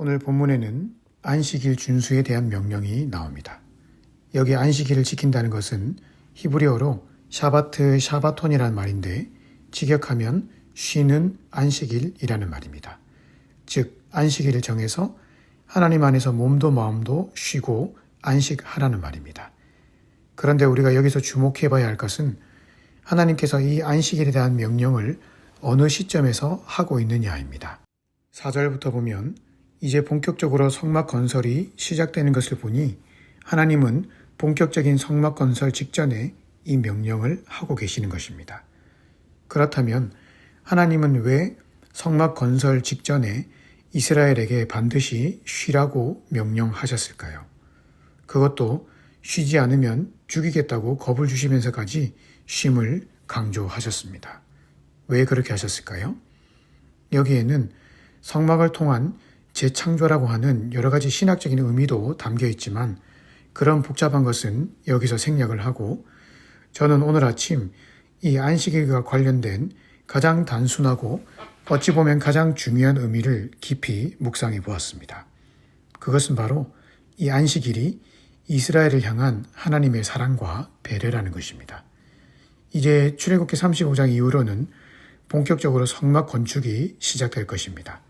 오늘 본문에는 안식일 준수에 대한 명령이 나옵니다. 여기 안식일을 지킨다는 것은 히브리어로 샤바트 샤바톤이라는 말인데 직역하면 쉬는 안식일이라는 말입니다. 즉 안식일을 정해서 하나님 안에서 몸도 마음도 쉬고 안식하라는 말입니다. 그런데 우리가 여기서 주목해 봐야 할 것은 하나님께서 이 안식일에 대한 명령을 어느 시점에서 하고 있느냐입니다. 4절부터 보면 이제 본격적으로 성막 건설이 시작되는 것을 보니 하나님은 본격적인 성막 건설 직전에 이 명령을 하고 계시는 것입니다. 그렇다면 하나님은 왜 성막 건설 직전에 이스라엘에게 반드시 쉬라고 명령하셨을까요? 그것도 쉬지 않으면 죽이겠다고 겁을 주시면서까지 쉼을 강조하셨습니다. 왜 그렇게 하셨을까요? 여기에는 성막을 통한 재창조라고 하는 여러 가지 신학적인 의미도 담겨 있지만 그런 복잡한 것은 여기서 생략을 하고 저는 오늘 아침 이 안식일과 관련된 가장 단순하고 어찌 보면 가장 중요한 의미를 깊이 묵상해 보았습니다. 그것은 바로 이 안식일이 이스라엘을 향한 하나님의 사랑과 배려라는 것입니다. 이제 출애굽기 35장 이후로는 본격적으로 성막 건축이 시작될 것입니다.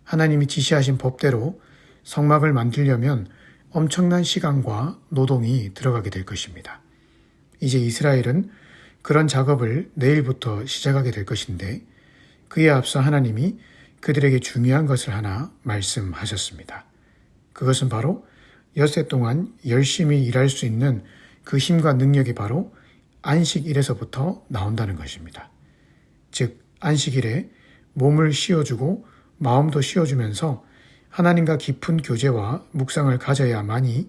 하나님이 지시하신 법대로 성막을 만들려면 엄청난 시간과 노동이 들어가게 될 것입니다. 이제 이스라엘은 그런 작업을 내일부터 시작하게 될 것인데 그에 앞서 하나님이 그들에게 중요한 것을 하나 말씀하셨습니다. 그것은 바로 엿새 동안 열심히 일할 수 있는 그 힘과 능력이 바로 안식일에서부터 나온다는 것입니다. 즉 안식일에 몸을 쉬어주고 마음도 쉬어주면서 하나님과 깊은 교제와 묵상을 가져야만이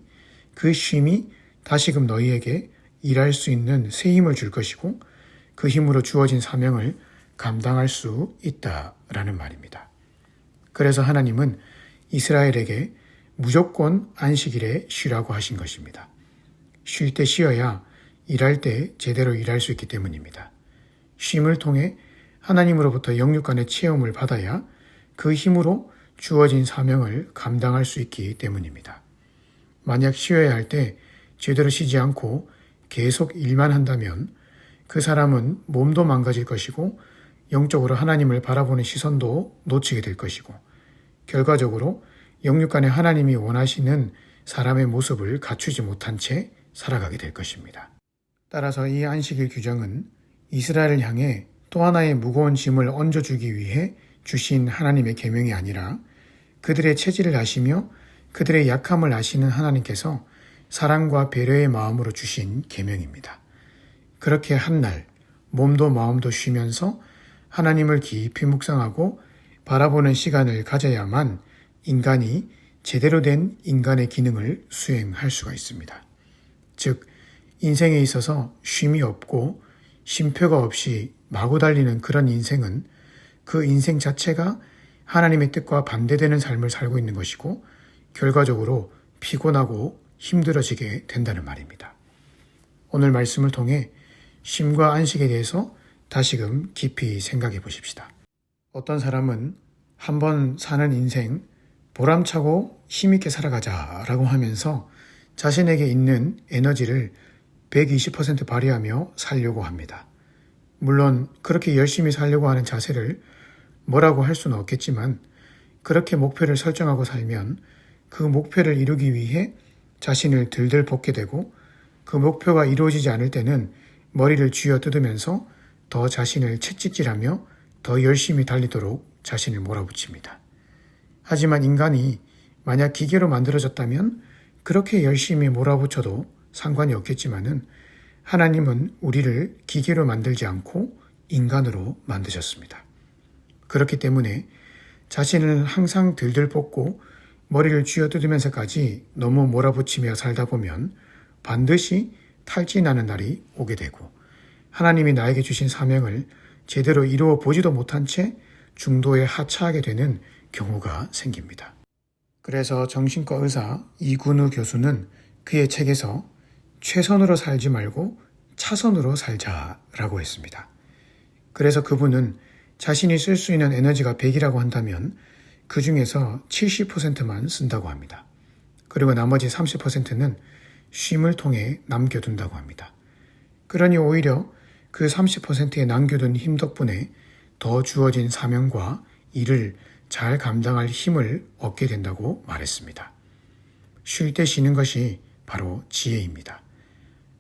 그 쉼이 다시금 너희에게 일할 수 있는 새 힘을 줄 것이고 그 힘으로 주어진 사명을 감당할 수 있다라는 말입니다. 그래서 하나님은 이스라엘에게 무조건 안식일에 쉬라고 하신 것입니다. 쉴 때 쉬어야 일할 때 제대로 일할 수 있기 때문입니다. 쉼을 통해 하나님으로부터 영육간의 체험을 받아야 그 힘으로 주어진 사명을 감당할 수 있기 때문입니다. 만약 쉬어야 할 때 제대로 쉬지 않고 계속 일만 한다면 그 사람은 몸도 망가질 것이고 영적으로 하나님을 바라보는 시선도 놓치게 될 것이고 결과적으로 영육간에 하나님이 원하시는 사람의 모습을 갖추지 못한 채 살아가게 될 것입니다. 따라서 이 안식일 규정은 이스라엘을 향해 또 하나의 무거운 짐을 얹어주기 위해 주신 하나님의 계명이 아니라 그들의 체질을 아시며 그들의 약함을 아시는 하나님께서 사랑과 배려의 마음으로 주신 계명입니다. 그렇게 한날 몸도 마음도 쉬면서 하나님을 깊이 묵상하고 바라보는 시간을 가져야만 인간이 제대로 된 인간의 기능을 수행할 수가 있습니다. 즉 인생에 있어서 쉼이 없고 쉼표가 없이 마구 달리는 그런 인생은 그 인생 자체가 하나님의 뜻과 반대되는 삶을 살고 있는 것이고 결과적으로 피곤하고 힘들어지게 된다는 말입니다. 오늘 말씀을 통해 쉼과 안식에 대해서 다시금 깊이 생각해 보십시다. 어떤 사람은 한번 사는 인생 보람차고 힘있게 살아가자라고 하면서 자신에게 있는 에너지를 120% 발휘하며 살려고 합니다. 물론 그렇게 열심히 살려고 하는 자세를 뭐라고 할 수는 없겠지만 그렇게 목표를 설정하고 살면 그 목표를 이루기 위해 자신을 들들 볶게 되고 그 목표가 이루어지지 않을 때는 머리를 쥐어뜯으면서 더 자신을 채찍질하며 더 열심히 달리도록 자신을 몰아붙입니다. 하지만 인간이 만약 기계로 만들어졌다면 그렇게 열심히 몰아붙여도 상관이 없겠지만은 하나님은 우리를 기계로 만들지 않고 인간으로 만드셨습니다. 그렇기 때문에 자신을 항상 들들 볶고 머리를 쥐어뜯으면서까지 너무 몰아붙이며 살다 보면 반드시 탈진하는 날이 오게 되고 하나님이 나에게 주신 사명을 제대로 이루어 보지도 못한 채 중도에 하차하게 되는 경우가 생깁니다. 그래서 정신과 의사 이근우 교수는 그의 책에서 최선으로 살지 말고 차선으로 살자라고 했습니다. 그래서 그분은 자신이 쓸 수 있는 에너지가 100이라고 한다면 그 중에서 70%만 쓴다고 합니다. 그리고 나머지 30%는 쉼을 통해 남겨둔다고 합니다. 그러니 오히려 그 30%에 남겨둔 힘 덕분에 더 주어진 사명과 일을 잘 감당할 힘을 얻게 된다고 말했습니다. 쉴 때 쉬는 것이 바로 지혜입니다.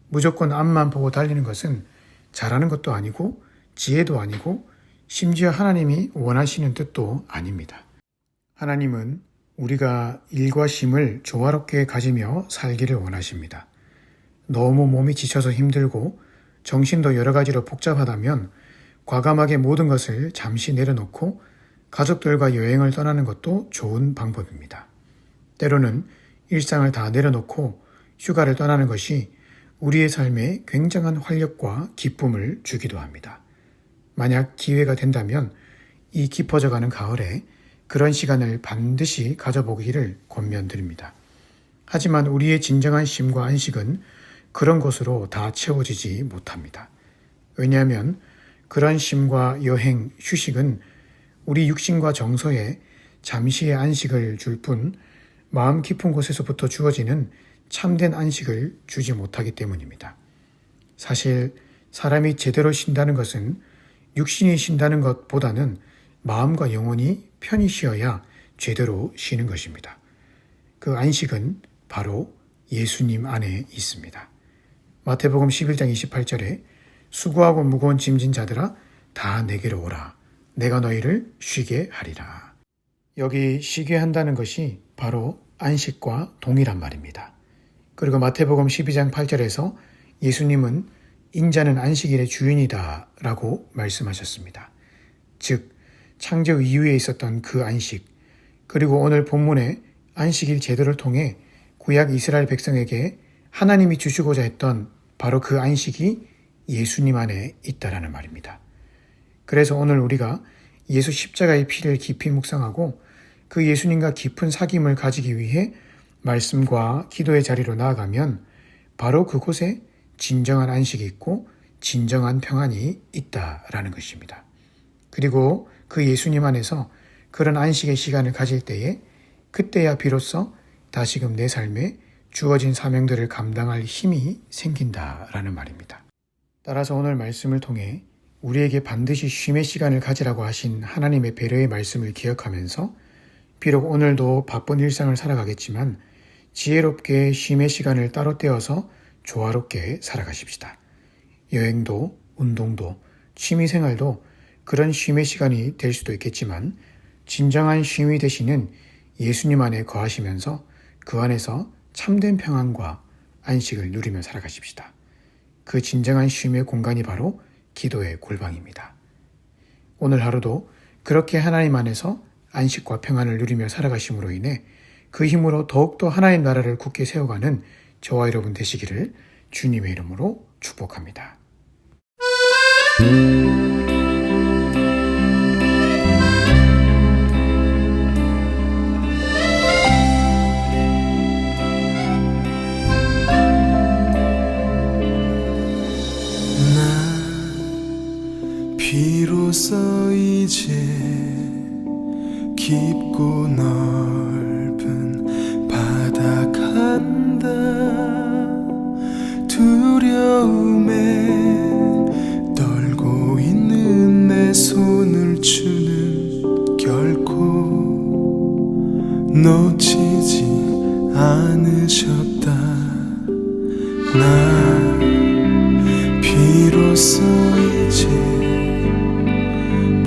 무조건 앞만 보고 달리는 것은 잘하는 것도 아니고 지혜도 아니고 심지어 하나님이 원하시는 뜻도 아닙니다. 하나님은 우리가 일과 쉼을 조화롭게 가지며 살기를 원하십니다. 너무 몸이 지쳐서 힘들고 정신도 여러 가지로 복잡하다면 과감하게 모든 것을 잠시 내려놓고 가족들과 여행을 떠나는 것도 좋은 방법입니다. 때로는 일상을 다 내려놓고 휴가를 떠나는 것이 우리의 삶에 굉장한 활력과 기쁨을 주기도 합니다. 만약 기회가 된다면 이 깊어져가는 가을에 그런 시간을 반드시 가져보기를 권면드립니다. 하지만 우리의 진정한 쉼과 안식은 그런 것으로 다 채워지지 못합니다. 왜냐하면 그런 쉼과 여행, 휴식은 우리 육신과 정서에 잠시의 안식을 줄 뿐 마음 깊은 곳에서부터 주어지는 참된 안식을 주지 못하기 때문입니다. 사실 사람이 제대로 쉰다는 것은 육신이 쉰다는 것보다는 마음과 영혼이 편히 쉬어야 제대로 쉬는 것입니다. 그 안식은 바로 예수님 안에 있습니다. 마태복음 11장 28절에 수고하고 무거운 짐진 자들아 다 내게로 오라. 내가 너희를 쉬게 하리라. 여기 쉬게 한다는 것이 바로 안식과 동일한 말입니다. 그리고 마태복음 12장 8절에서 예수님은 인자는 안식일의 주인이다 라고 말씀하셨습니다. 즉 창조 이후에 있었던 그 안식, 그리고 오늘 본문의 안식일 제도를 통해 구약 이스라엘 백성에게 하나님이 주시고자 했던 바로 그 안식이 예수님 안에 있다라는 말입니다. 그래서 오늘 우리가 예수 십자가의 피를 깊이 묵상하고 그 예수님과 깊은 사귐을 가지기 위해 말씀과 기도의 자리로 나아가면 바로 그곳에 진정한 안식이 있고 진정한 평안이 있다라는 것입니다. 그리고 그 예수님 안에서 그런 안식의 시간을 가질 때에 그때야 비로소 다시금 내 삶에 주어진 사명들을 감당할 힘이 생긴다라는 말입니다. 따라서 오늘 말씀을 통해 우리에게 반드시 쉼의 시간을 가지라고 하신 하나님의 배려의 말씀을 기억하면서 비록 오늘도 바쁜 일상을 살아가겠지만 지혜롭게 쉼의 시간을 따로 떼어서 조화롭게 살아가십시다. 여행도, 운동도, 취미생활도 그런 쉼의 시간이 될 수도 있겠지만 진정한 쉼이 되시는 예수님 안에 거하시면서 그 안에서 참된 평안과 안식을 누리며 살아가십시다. 그 진정한 쉼의 공간이 바로 기도의 골방입니다. 오늘 하루도 그렇게 하나님 안에서 안식과 평안을 누리며 살아가심으로 인해 그 힘으로 더욱더 하나님 나라를 굳게 세워가는 저와 여러분 되시기를 주님의 이름으로 축복합니다. 비로소 이제 깊고 넓은 바다 간다. 두려움에 떨고 있는 내 손을 주는 결코 놓치지 않으셨다. 나 비로소 이제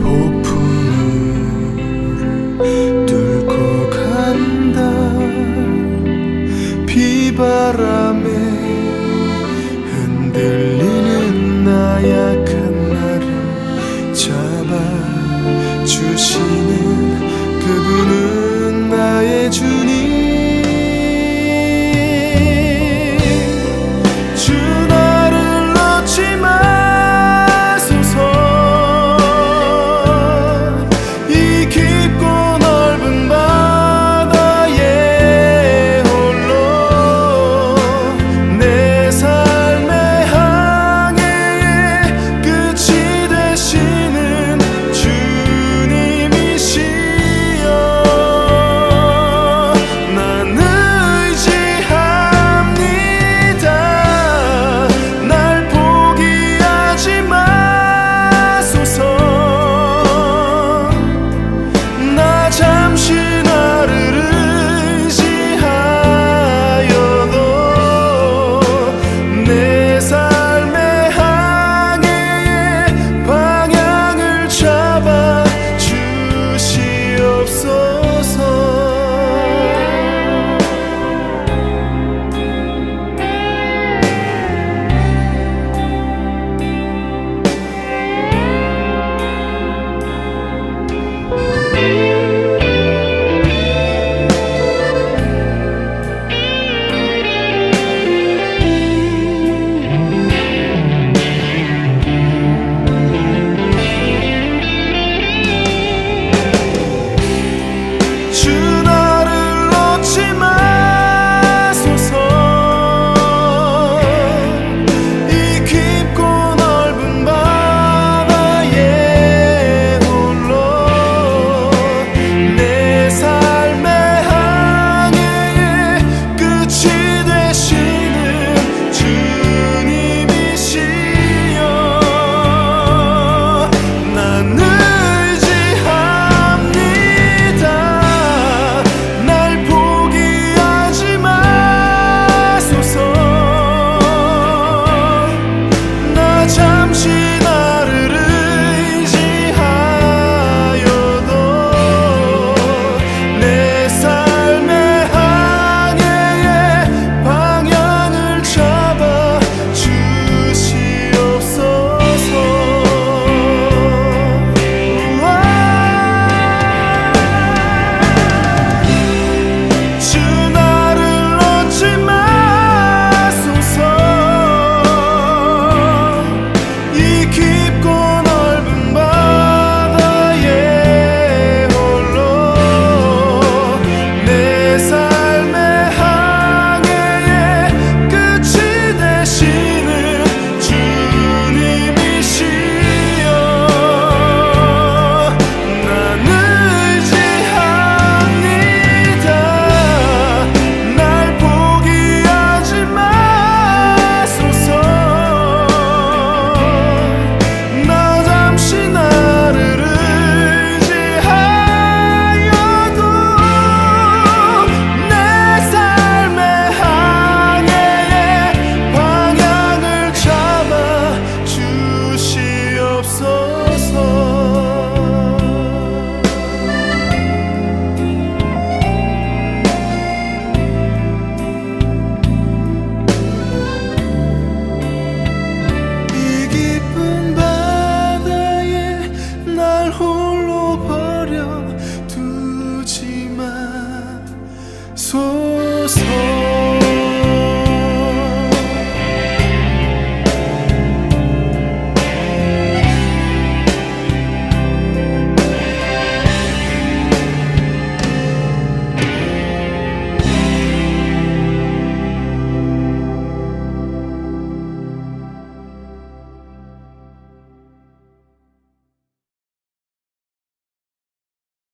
폭풍우를 뚫고 간다. 비바람에 흔들리는 나약한 나를 잡아주시는 그분은 나의 주.